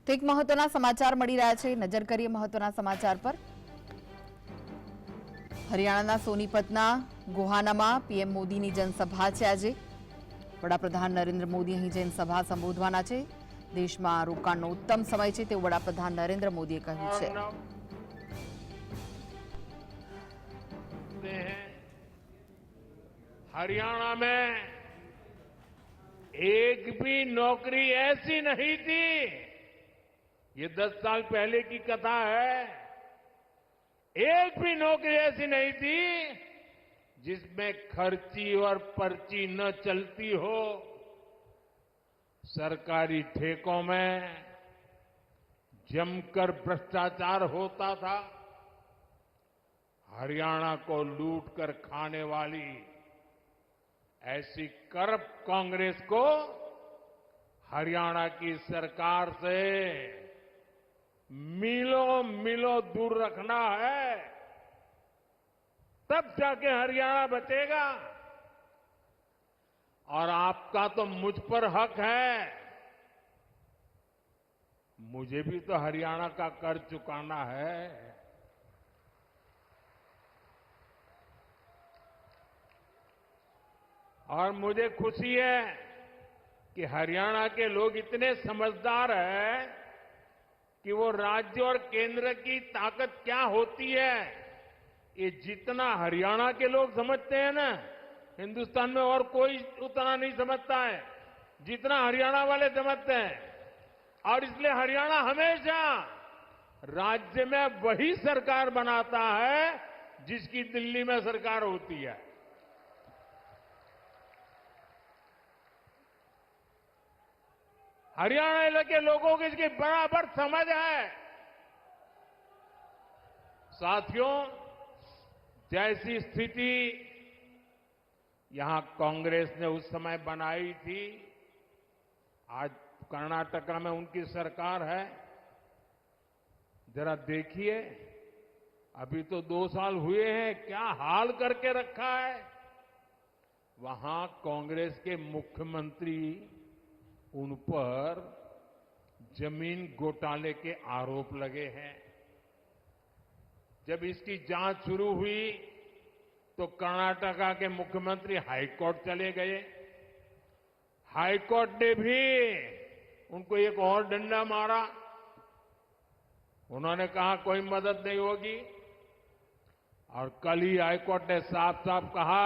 તો એક મહત્વના સમાચાર મળી રહ્યા છે। નજર કરીએ મહત્વના સમાચાર પર। હરિયાણાના સોનીપતના ગોહાનામાં પીએમ મોદીની જનસભા છે। આજે વડાપ્રધાન નરેન્દ્ર મોદી અહીં જનસભા સંબોધવાના છે। દેશમાં રોકાણનો ઉત્તમ સમય છે તેવું વડાપ્રધાન નરેન્દ્ર મોદીએ કહ્યું છે। हरियाणा में एक भी नौकरी ऐसी नहीं थी, ये 10 साल पहले की कथा है, एक भी नौकरी ऐसी नहीं थी जिसमें खर्ची और पर्ची न चलती हो। सरकारी ठेकों में जमकर भ्रष्टाचार होता था। हरियाणा को लूट कर खाने वाली ऐसी करप्ट कांग्रेस को हरियाणा की सरकार से मीलों मीलों दूर रखना है, तब जाके हरियाणा बचेगा। और आपका तो मुझ पर हक है, मुझे भी तो हरियाणा का कर्ज चुकाना है। और मुझे खुशी है कि हरियाणा के लोग इतने समझदार हैं कि वो राज्य और केंद्र की ताकत क्या होती है, ये जितना हरियाणा के लोग समझते हैं ना, हिंदुस्तान में और कोई उतना नहीं समझता है जितना हरियाणा वाले समझते हैं। और इसलिए हरियाणा हमेशा राज्य में वही सरकार बनाता है जिसकी दिल्ली में सरकार होती है। हरियाणा के लोगों की इसकी बराबर समझ है। साथियों, जैसी स्थिति यहां कांग्रेस ने उस समय बनाई थी, आज कर्नाटका में उनकी सरकार है। जरा देखिए, अभी तो 2 साल हुए हैं, क्या हाल करके रखा है। वहां कांग्रेस के मुख्यमंत्री उन पर जमीन घोटाले के आरोप लगे हैं। जब इसकी जांच शुरू हुई तो कर्नाटका के मुख्यमंत्री हाईकोर्ट चले गए। हाईकोर्ट ने भी उनको एक और डंडा मारा। उन्होंने कहा कोई मदद नहीं होगी। और कल ही हाईकोर्ट ने साफ साफ कहा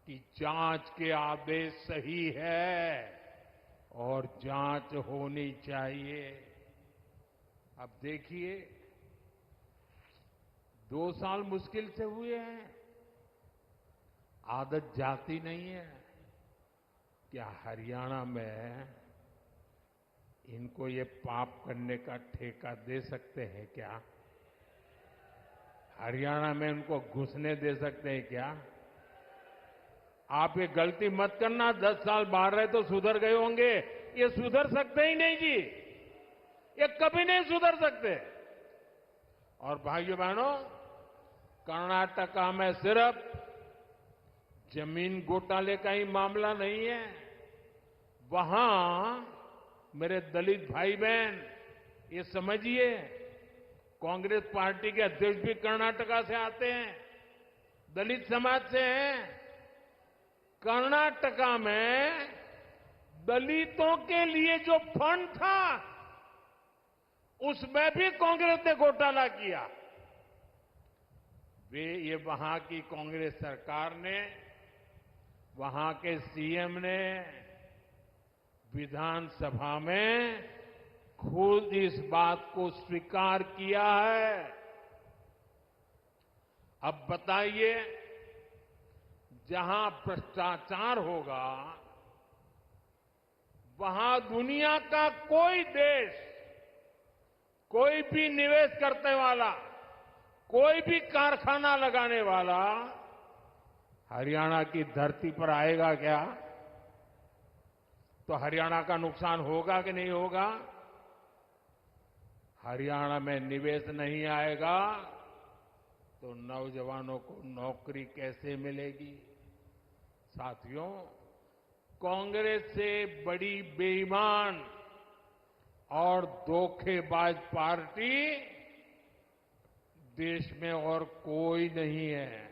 कि जांच के आदेश सही है और जांच होनी चाहिए। अब देखिए, 2 साल मुश्किल से हुए हैं, आदत जाती नहीं है। क्या हरियाणा में इनको ये पाप करने का ठेका दे सकते हैं क्या? हरियाणा में इनको घुसने दे सकते हैं क्या? आप ये गलती मत करना। 10 साल बाहर रहे तो सुधर गए होंगे, ये सुधर सकते ही नहीं जी, ये कभी नहीं सुधर सकते। और भाइयों बहनों, कर्नाटका में सिर्फ जमीन घोटाले का ही मामला नहीं है। वहां मेरे दलित भाई बहन, ये समझिए, कांग्रेस पार्टी के अध्यक्ष भी कर्नाटका से आते हैं, दलित समाज से हैं। कर्नाटका में दलितों के लिए जो फंड था, उसमें भी कांग्रेस ने घोटाला किया। ये वहां की कांग्रेस सरकार ने, वहां के सीएम ने विधानसभा में खुद इस बात को स्वीकार किया है। अब बताइए, जहां भ्रष्टाचार होगा, वहां दुनिया का कोई देश, कोई भी निवेश करने वाला, कोई भी कारखाना लगाने वाला हरियाणा की धरती पर आएगा क्या? तो हरियाणा का नुकसान होगा कि नहीं होगा? हरियाणा में निवेश नहीं आएगा तो नौजवानों को नौकरी कैसे मिलेगी? साथियों, कांग्रेस से बड़ी बेईमान और धोखेबाज पार्टी देश में और कोई नहीं है।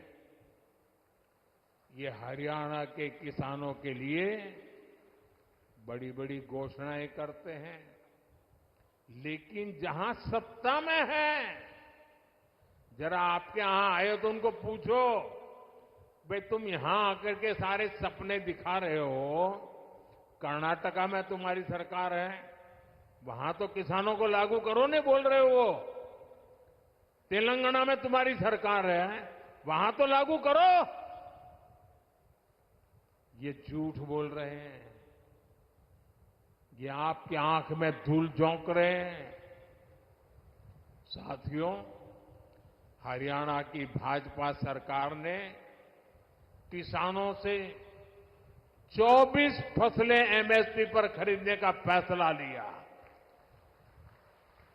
ये हरियाणा के किसानों के लिए बड़ी बड़ी घोषणाएं करते हैं, लेकिन जहां सत्ता में है, जरा आपके यहां आए तो उनको पूछो, भाई तुम यहां आकर के सारे सपने दिखा रहे हो, कर्नाटका में तुम्हारी सरकार है, वहां तो किसानों को लागू करो नहीं बोल रहे हो। तेलंगाना में तुम्हारी सरकार है, वहां तो लागू करो। ये झूठ बोल रहे हैं, ये आपकी आंख में धूल झोंक रहे हैं। साथियों, हरियाणा की भाजपा सरकार ने किसानों से 24 फसलें एमएसपी पर खरीदने का फैसला लिया,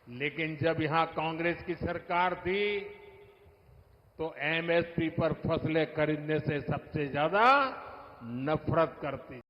लेकिन जब यहां कांग्रेस की सरकार थी तो एमएसपी पर फसलें खरीदने से सबसे ज्यादा नफरत करती।